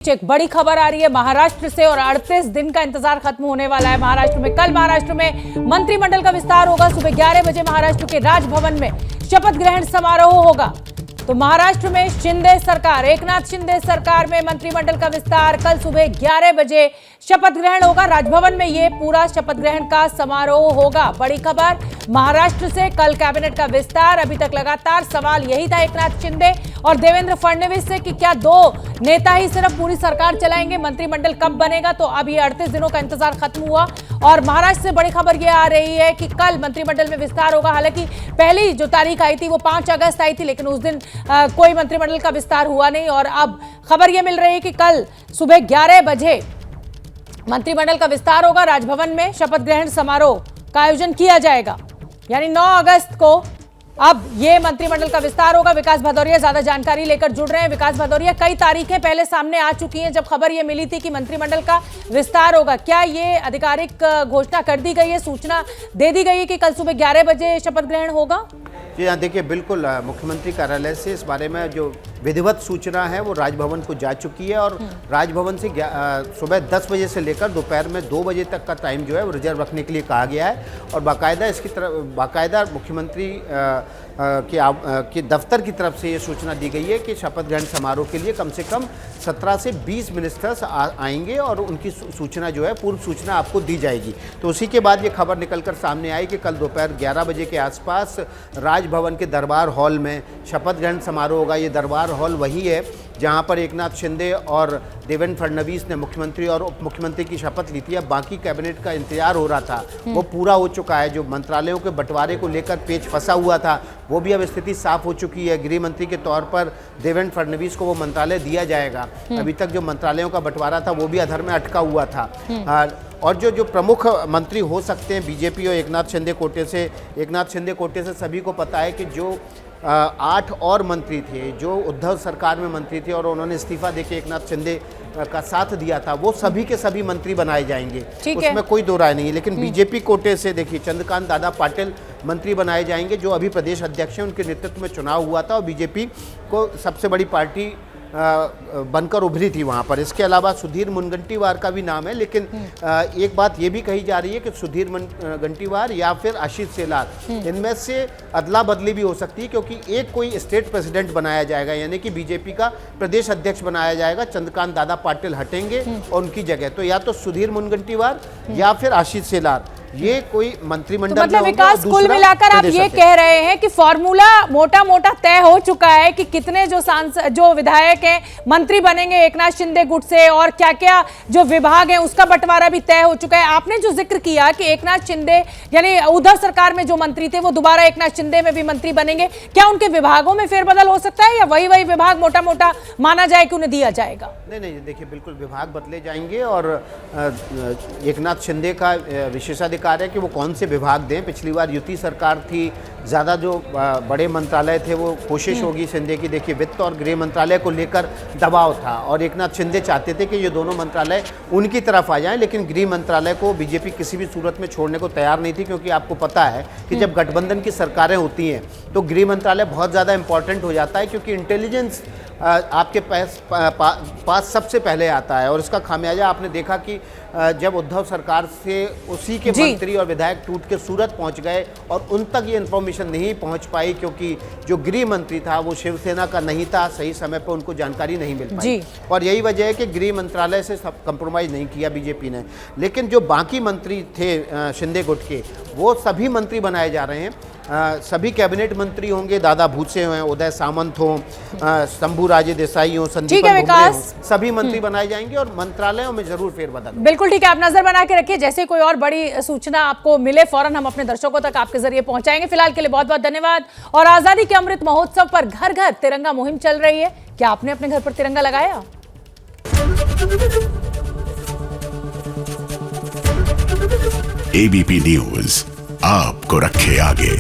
एक बड़ी खबर आ रही है महाराष्ट्र से और 38 दिन का इंतजार खत्म होने वाला है। महाराष्ट्र में कल महाराष्ट्र में मंत्रिमंडल का विस्तार होगा। सुबह 11 बजे महाराष्ट्र के राजभवन में शपथ ग्रहण समारोह होगा। तो महाराष्ट्र में शिंदे सरकार, एकनाथ शिंदे सरकार में मंत्रिमंडल का विस्तार कल सुबह 11 बजे शपथ ग्रहण होगा। राजभवन में ये पूरा शपथ ग्रहण का समारोह होगा। बड़ी खबर महाराष्ट्र से, कल कैबिनेट का विस्तार। अभी तक लगातार सवाल यही था एकनाथ शिंदे और देवेंद्र फडणवीस से कि क्या दो नेता ही सिर्फ पूरी सरकार चलाएंगे, मंत्रिमंडल कब बनेगा। तो अब ये 38 दिनों का इंतजार खत्म हुआ और महाराष्ट्र से बड़ी खबर ये आ रही है कि कल मंत्रिमंडल में विस्तार होगा। हालांकि पहली जो तारीख आई थी वो 5 अगस्त आई थी, लेकिन उस दिन कोई मंत्रिमंडल का विस्तार हुआ नहीं। और अब खबर ये मिल रही है कि कल सुबह 11 बजे मंत्रिमंडल का विस्तार होगा। राजभवन में शपथ ग्रहण समारोह का आयोजन किया जाएगा, यानी 9 अगस्त को अब ये मंत्रिमंडल का विस्तार होगा। विकास भदौरिया ज्यादा जानकारी लेकर जुड़ रहे हैं। विकास भदौरिया, कई तारीखें पहले सामने आ चुकी हैं जब खबर ये मिली थी कि मंत्रिमंडल का विस्तार होगा। क्या ये आधिकारिक घोषणा कर दी गई है, सूचना दे दी गई है कि कल सुबह 11 बजे शपथ ग्रहण होगा? जी हाँ, देखिए बिल्कुल मुख्यमंत्री कार्यालय से इस बारे में जो विधिवत सूचना है वो राजभवन को जा चुकी है और राजभवन से सुबह 10 बजे से लेकर दोपहर में 2 बजे तक का टाइम जो है वो रिजर्व रखने के लिए कहा गया है। और बाकायदा इसकी तरफ बाकायदा मुख्यमंत्री के दफ्तर की तरफ से ये सूचना दी गई है कि शपथ ग्रहण समारोह के लिए कम से कम 17 से 20 मिनिस्टर्स आएंगे और उनकी सूचना जो है पूर्व सूचना आपको दी जाएगी। तो उसी के बाद ये खबर निकलकर सामने आई कि कल दोपहर 11 बजे के आसपास राजभवन के दरबार हॉल में शपथ ग्रहण समारोह होगा। ये दरबार हॉल वही है जहां पर एकनाथ शिंदे और देवेंद्र फडणवीस ने मुख्यमंत्री और उप मुख्यमंत्री की शपथ ली थी। अब बाकी कैबिनेट का इंतजार हो रहा था, वो पूरा हो चुका है। जो मंत्रालयों के बंटवारे को लेकर पेच फंसा हुआ था वो भी अब स्थिति साफ हो चुकी है। गृह मंत्री के तौर पर देवेंद्र फडणवीस को वो मंत्रालय दिया जाएगा। अभी तक जो मंत्रालयों का बंटवारा था वो भी अधर में अटका हुआ था। और जो प्रमुख मंत्री हो सकते हैं बीजेपी और एकनाथ शिंदे कोटे से सभी को पता है कि जो 8 और मंत्री थे जो उद्धव सरकार में मंत्री थे और उन्होंने इस्तीफा देके एकनाथ शिंदे का साथ दिया था, वो सभी के सभी मंत्री बनाए जाएंगे, उसमें कोई दो राय नहीं है। लेकिन बीजेपी कोटे से देखिए चंद्रकांत दादा पाटिल मंत्री बनाए जाएंगे जो अभी प्रदेश अध्यक्ष हैं। उनके नेतृत्व में चुनाव हुआ था और बीजेपी को सबसे बड़ी पार्टी बनकर उभरी थी वहाँ पर। इसके अलावा सुधीर मुनगंटीवार का भी नाम है, लेकिन एक बात ये भी कही जा रही है कि सुधीर मुनगंटीवार या फिर आशीष शेलार, इनमें से अदला बदली भी हो सकती है क्योंकि एक कोई स्टेट प्रेसिडेंट बनाया जाएगा, यानी कि बीजेपी का प्रदेश अध्यक्ष बनाया जाएगा। चंद्रकांत दादा पाटिल हटेंगे और उनकी जगह तो या तो सुधीर मुनगंटीवार या फिर आशीष शेलार, ये कोई मंत्रिमंडल तो मतलब विकास कुल मिलाकर आप ये कह रहे हैं कि फॉर्मूला मोटा मोटा तय हो चुका है कि कितने जो विधायक हैं मंत्री बनेंगे एकनाथ शिंदे गुट से और क्या क्या जो विभाग हैं उसका बंटवारा भी तय हो चुका है। आपने जो जिक्र किया कि एकनाथ शिंदे यानी उद्धव सरकार में जो मंत्री थे वो दोबारा एकनाथ शिंदे में भी मंत्री बनेंगे, क्या उनके विभागों में फेरबदल हो सकता है या वही विभाग मोटा मोटा माना जाए कि उन्हें दिया जाएगा? नहीं, देखिए बिल्कुल विभाग बदले जाएंगे और एकनाथ शिंदे का विशेषाधिकार है कि वो कौन से विभाग दें। पिछली बार युति सरकार थी, ज़्यादा जो बड़े मंत्रालय थे वो कोशिश होगी शिंदे की। देखिए वित्त और गृह मंत्रालय को लेकर दबाव था और एकनाथ शिंदे चाहते थे कि ये दोनों मंत्रालय उनकी तरफ आ जाएं, लेकिन गृह मंत्रालय को बीजेपी किसी भी सूरत में छोड़ने को तैयार नहीं थी क्योंकि आपको पता है कि जब गठबंधन की सरकारें होती हैं तो गृह मंत्रालय बहुत ज़्यादा इंपॉर्टेंट हो जाता है क्योंकि इंटेलिजेंस आपके पास सबसे पहले आता है। और इसका खामियाजा आपने देखा कि जब उद्धव सरकार से उसी के मंत्री और विधायक टूट के सूरत पहुंच गए और उन तक ये इन्फॉर्मेशन नहीं पहुंच पाई क्योंकि जो गृह मंत्री था वो शिवसेना का नहीं था, सही समय पर उनको जानकारी नहीं मिल पाई। और यही वजह है कि गृह मंत्रालय से कंप्रोमाइज़ नहीं किया बीजेपी ने। लेकिन जो बाकी मंत्री थे शिंदे गुट के, वो सभी मंत्री बनाए जा रहे हैं। सभी कैबिनेट मंत्री होंगे, दादा भूसे हों, उदय सामंत हों, शंभूराजे देसाई हों, संदीप हों, सभी मंत्री बनाए जाएंगे और मंत्रालयों में जरूर फेरबदल। बिल्कुल ठीक है, आप नजर बना के रखिए, जैसे कोई और बड़ी सूचना आपको मिले फौरन हम अपने दर्शकों तक आपके जरिए पहुंचाएंगे। फिलहाल के लिए बहुत बहुत धन्यवाद। और आजादी के अमृत महोत्सव पर घर घर तिरंगा मुहिम चल रही है, क्या आपने अपने घर पर तिरंगा लगाया? एबीपी न्यूज आपको रखे आगे।